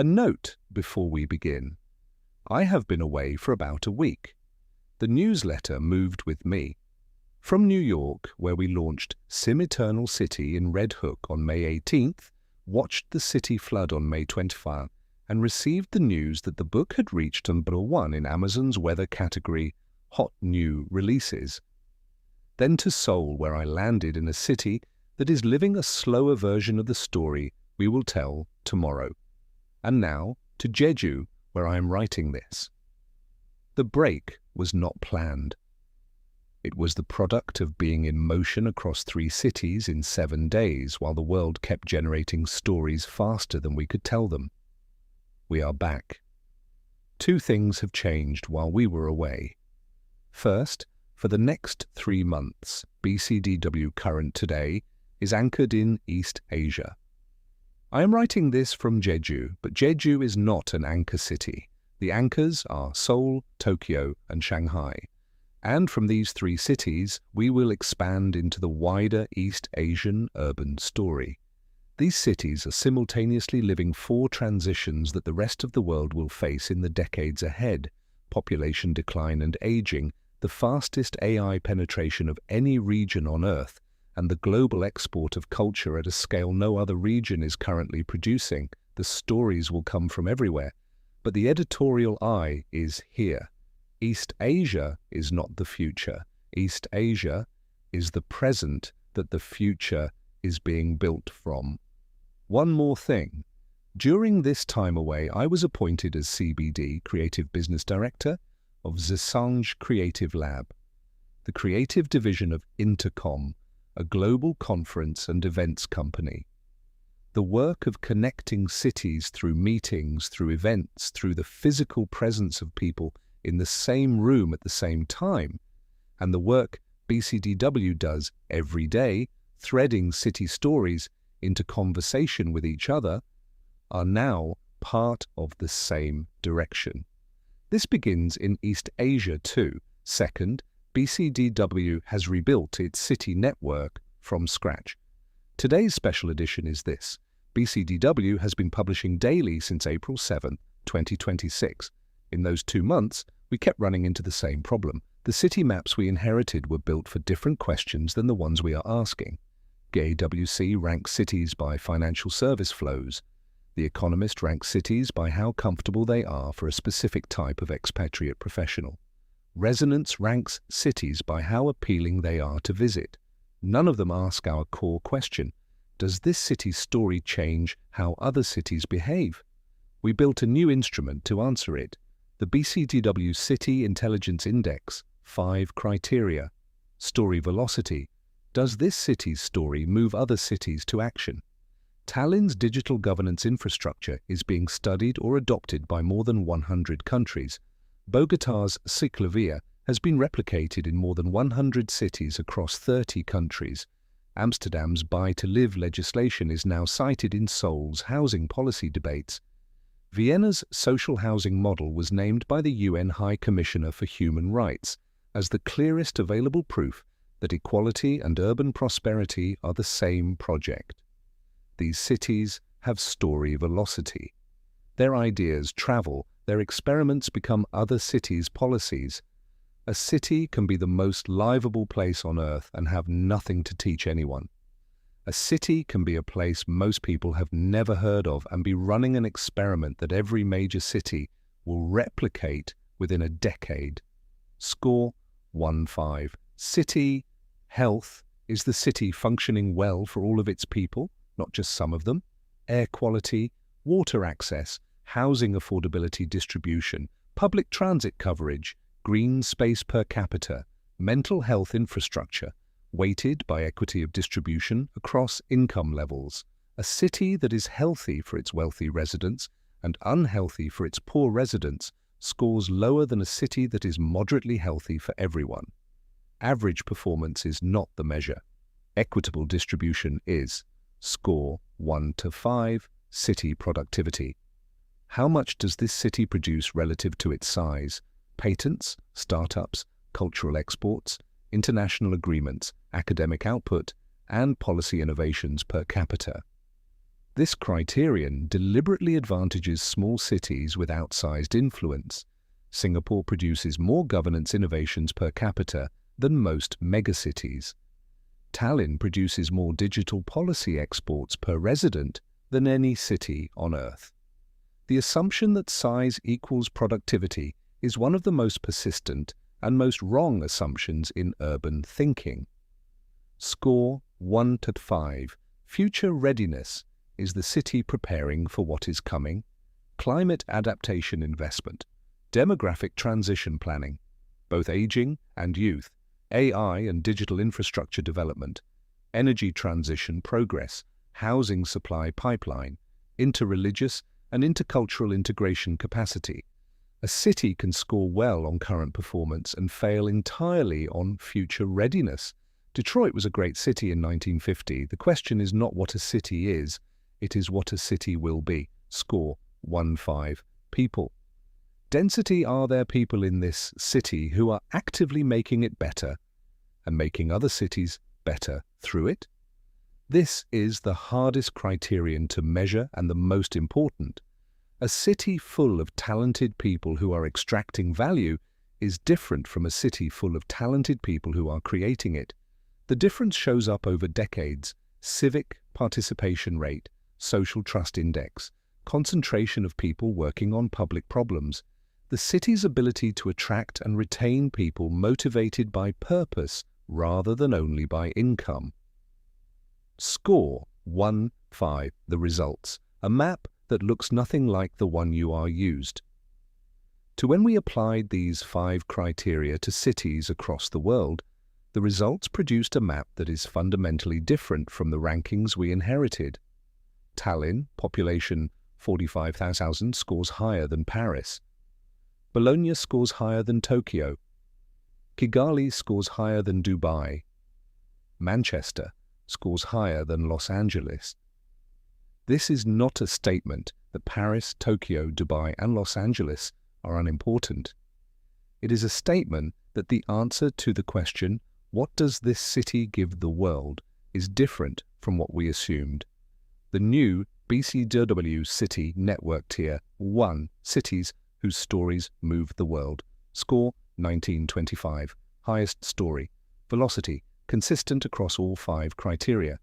A note before we begin. I have been away for about a week. The newsletter moved with me. From New York, where we launched Sim Eternal City in Red Hook on May 18th, watched the city flood on May 25th, and received the news that the book had reached #1 in Amazon's weather category, Hot New Releases. Then to Seoul, where I landed in a city that is living a slower version of the story we will tell tomorrow. And now to Jeju, where I am writing this. The break was not planned. It was the product of being in motion across 3 cities in 7 days while the world kept generating stories faster than we could tell them. We are back. 2 things have changed while we were away. First, for the next 3 months, bcdW Current Today is anchored in East Asia. I am writing this from Jeju, but Jeju is not an anchor city. The anchors are Seoul, Tokyo, and Shanghai. And from these 3 cities, we will expand into the wider East Asian urban story. These cities are simultaneously living 4 transitions that the rest of the world will face in the decades ahead: population decline and aging, the fastest AI penetration of any region on Earth, and the global export of culture at a scale no other region is currently producing. The stories will come from everywhere, but the editorial eye is here. East Asia is not the future. East Asia is the present that the future is being built from. One more thing. During this time away, I was appointed as CBD, Creative Business Director, of Zisange Creative Lab, the creative division of Intercom, a global conference and events company. The work of connecting cities through meetings, through events, through the physical presence of people in the same room at the same time, and the work bcdW does every day, threading city stories into conversation with each other, are now part of the same direction. This begins in East Asia too. Second, bcdW has rebuilt its city network from scratch. Today's special edition is this. bcdW has been publishing daily since April 7, 2026. In those 2 months, we kept running into the same problem. The city maps we inherited were built for different questions than the ones we are asking. GAWC ranks cities by financial service flows. The Economist ranks cities by how comfortable they are for a specific type of expatriate professional. Resonance ranks cities by how appealing they are to visit. None of them ask our core question: does this city's story change how other cities behave? We built a new instrument to answer it, the bcdW City Intelligence Index, 5 criteria. Story velocity. Does this city's story move other cities to action? Tallinn's digital governance infrastructure is being studied or adopted by more than 100 countries. Bogotá's Ciclovia has been replicated in more than 100 cities across 30 countries. Amsterdam's buy-to-live legislation is now cited in Seoul's housing policy debates. Vienna's social housing model was named by the UN High Commissioner for Human Rights as the clearest available proof that equality and urban prosperity are the same project. These cities have story velocity. Their ideas travel, their experiments become other cities' policies. A city can be the most livable place on Earth and have nothing to teach anyone. A city can be a place most people have never heard of and be running an experiment that every major city will replicate within a decade. Score 1-5. City health. Is the city functioning well for all of its people, not just some of them? Air quality, water access, housing affordability distribution, public transit coverage, green space per capita, mental health infrastructure, weighted by equity of distribution across income levels. A city that is healthy for its wealthy residents and unhealthy for its poor residents scores lower than a city that is moderately healthy for everyone. Average performance is not the measure. Equitable distribution is. Score 1-5, city productivity. How much does this city produce relative to its size? Patents, startups, cultural exports, international agreements, academic output, and policy innovations per capita. This criterion deliberately advantages small cities with outsized influence. Singapore produces more governance innovations per capita than most megacities. Tallinn produces more digital policy exports per resident than any city on Earth. The assumption that size equals productivity is one of the most persistent and most wrong assumptions in urban thinking. Score 1 to 5. Future readiness. Is the city preparing for what is coming? Climate adaptation investment. Demographic transition planning. Both aging and youth. AI and digital infrastructure development. Energy transition progress. Housing supply pipeline. Interreligious and intercultural integration capacity. A city can score well on current performance and fail entirely on future readiness. Detroit was a great city in 1950. The question is not what a city is, it is what a city will be. Score 1-5. People. Density. Are there people in this city who are actively making it better and making other cities better through it? This is the hardest criterion to measure and the most important. A city full of talented people who are extracting value is different from a city full of talented people who are creating it. The difference shows up over decades: civic participation rate, social trust index, concentration of people working on public problems, the city's ability to attract and retain people motivated by purpose rather than only by income. Score 1-5. The results. A map that looks nothing like the one you are used to. When we applied these 5 criteria to cities across the world, the results produced a map that is fundamentally different from the rankings we inherited. Tallinn, population 45,000, scores higher than Paris. Bologna scores higher than Tokyo. Kigali scores higher than Dubai. Manchester scores higher than Los Angeles. This is not a statement that Paris, Tokyo, Dubai, and Los Angeles are unimportant. It is a statement that the answer to the question, what does this city give the world, is different from what we assumed. The new bcdW City Network Tier 1 cities whose stories move the world. Score 1925. Highest story. Velocity. Consistent across all 5 criteria.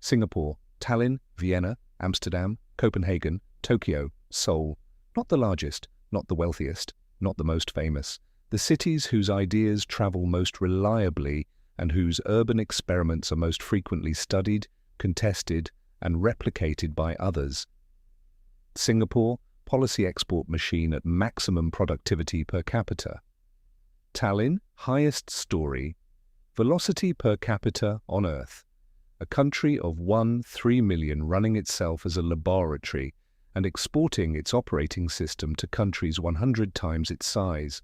Singapore, Tallinn, Vienna, Amsterdam, Copenhagen, Tokyo, Seoul. Not the largest, not the wealthiest, not the most famous. The cities whose ideas travel most reliably and whose urban experiments are most frequently studied, contested, and replicated by others. Singapore, policy export machine at maximum productivity per capita. Tallinn, highest story. Velocity per capita on Earth. A country of 3 million running itself as a laboratory and exporting its operating system to countries 100 times its size.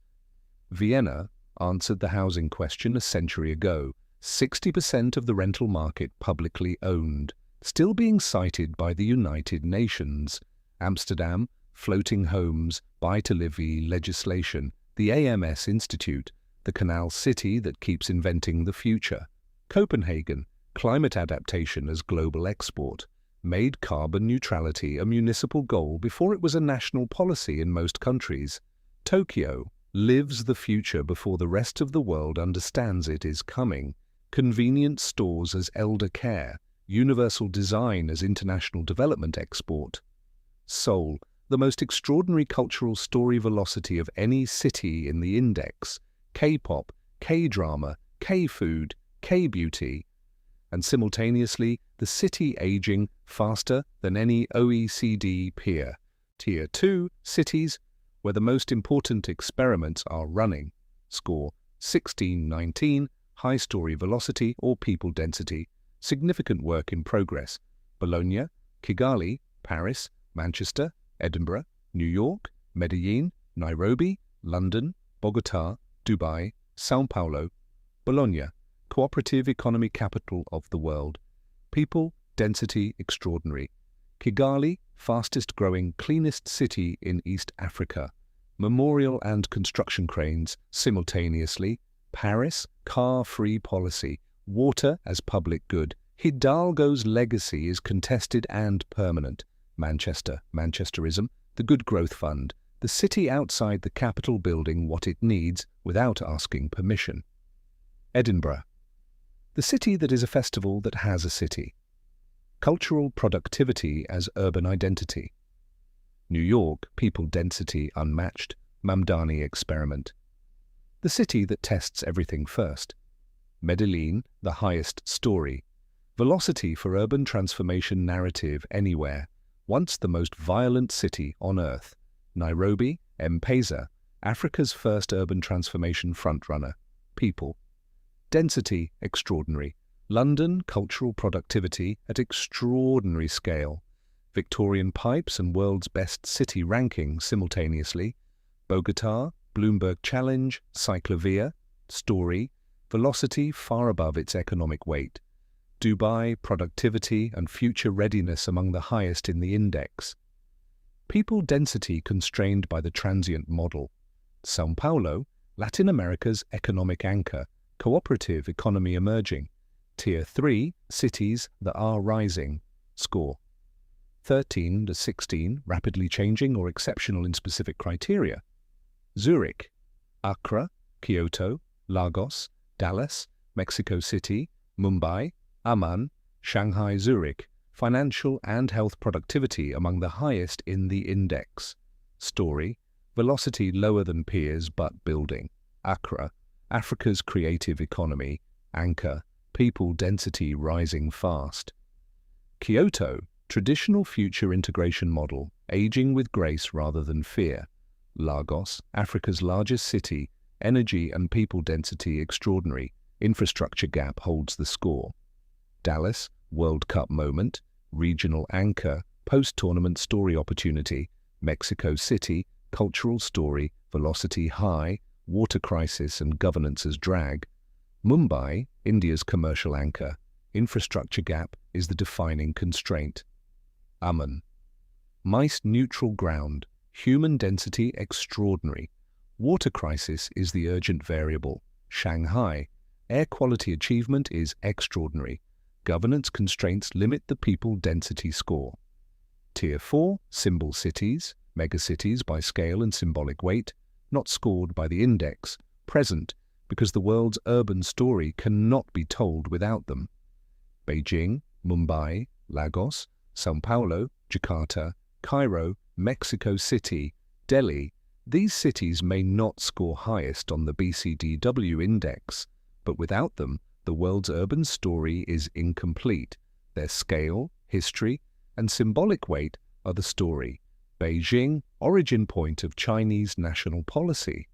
Vienna answered the housing question a century ago. 60% of the rental market publicly owned, still being cited by the United Nations. Amsterdam, floating homes, buy-to-live legislation, the AMS Institute, the canal city that keeps inventing the future. Copenhagen, climate adaptation as global export, made carbon neutrality a municipal goal before it was a national policy in most countries. Tokyo lives the future before the rest of the world understands it is coming. Convenience stores as elder care, universal design as international development export. Seoul, the most extraordinary cultural story velocity of any city in the index. K-pop, K-drama, K-food, K-beauty, and simultaneously the city aging faster than any OECD peer. Tier 2 cities where the most important experiments are running. Score 16-19, high story velocity or people density, significant work in progress. Bologna, Kigali, Paris, Manchester, Edinburgh, New York, Medellin, Nairobi, London, Bogota, Dubai, São Paulo. Bologna, cooperative economy capital of the world. People, density extraordinary. Kigali, fastest growing, cleanest city in East Africa. Memorial and construction cranes simultaneously. Paris, car-free policy. Water as public good. Hidalgo's legacy is contested and permanent. Manchester, Manchesterism, the Good Growth Fund, the city outside the capital building what it needs without asking permission. Edinburgh, the city that is a festival that has a city. Cultural productivity as urban identity. New York, people density unmatched, Mamdani experiment. The city that tests everything first. Medellin, the highest story. Velocity for urban transformation narrative anywhere, once the most violent city on earth. Nairobi, M-Pesa, Africa's first urban transformation frontrunner. People. Density extraordinary. London, cultural productivity at extraordinary scale. Victorian pipes and world's best city ranking simultaneously. Bogota, Bloomberg Challenge, Cyclovia, story, velocity far above its economic weight. Dubai, productivity and future readiness among the highest in the index. People density constrained by the transient model. São Paulo, Latin America's economic anchor, cooperative economy emerging. Tier 3, cities that are rising. Score. 13 to 16, rapidly changing or exceptional in specific criteria. Zurich, Accra, Kyoto, Lagos, Dallas, Mexico City, Mumbai, Amman, Shanghai, Zurich, financial and health productivity among the highest in the index. Story, velocity lower than peers but building. Accra, Africa's creative economy, anchor, people density rising fast. Kyoto, traditional future integration model, aging with grace rather than fear. Lagos, Africa's largest city, energy and people density extraordinary, infrastructure gap holds the score. Dallas, World Cup moment, regional anchor, post-tournament story opportunity. Mexico City, cultural story, velocity high, water crisis and governance as drag. Mumbai, India's commercial anchor, infrastructure gap is the defining constraint. Amman, MICE neutral ground, human density extraordinary. Water crisis is the urgent variable. Shanghai, air quality achievement is extraordinary. Governance constraints limit the people density score. Tier 4, symbol cities, megacities by scale and symbolic weight, not scored by the index, present because the world's urban story cannot be told without them. Beijing, Mumbai, Lagos, São Paulo, Jakarta, Cairo, Mexico City, Delhi, these cities may not score highest on the bcdW index, but without them, the world's urban story is incomplete. Their scale, history, and symbolic weight are the story. Beijing, origin point of Chinese national policy.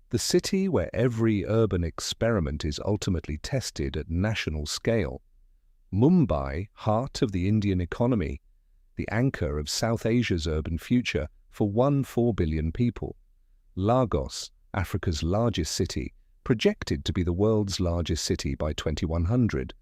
The city where every urban experiment is ultimately tested at national scale. Mumbai, heart of the Indian economy, the anchor of South Asia's urban future for 4 billion people. Lagos, Africa's largest city, projected to be the world's largest city by 2100,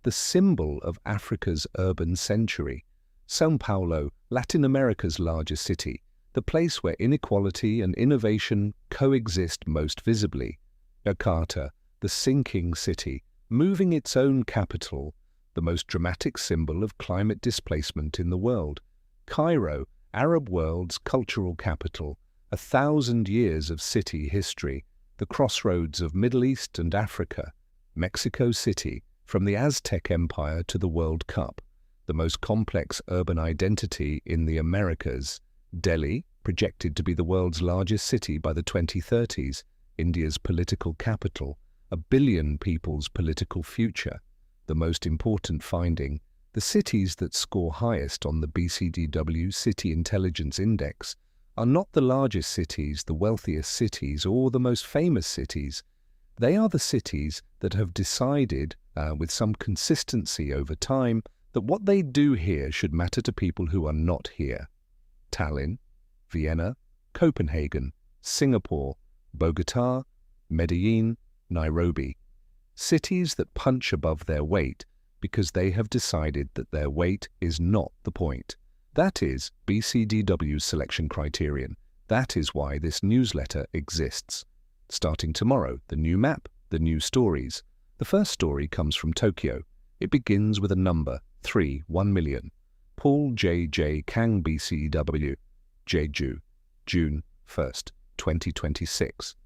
the symbol of Africa's urban century. São Paulo, Latin America's largest city, the place where inequality and innovation coexist most visibly. Jakarta, the sinking city, moving its own capital, the most dramatic symbol of climate displacement in the world. Cairo, Arab world's cultural capital, 1,000 years of city history, the crossroads of Middle East and Africa. Mexico City, from the Aztec Empire to the World Cup, the most complex urban identity in the Americas. Delhi, projected to be the world's largest city by the 2030s, India's political capital, 1 billion people's political future. The most important finding, the cities that score highest on the bcdW City Intelligence Index are not the largest cities, the wealthiest cities, or the most famous cities. They are the cities that have decided, with some consistency over time, that what they do here should matter to people who are not here. Tallinn, Vienna, Copenhagen, Singapore, Bogota, Medellin, Nairobi. Cities that punch above their weight because they have decided that their weight is not the point. That is bcdW's selection criterion. That is why this newsletter exists. Starting tomorrow, the new map, the new stories. The first story comes from Tokyo. It begins with a number, 3, 1 million. Paul J. Kang bcdW, Jeju, June 1st, 2026.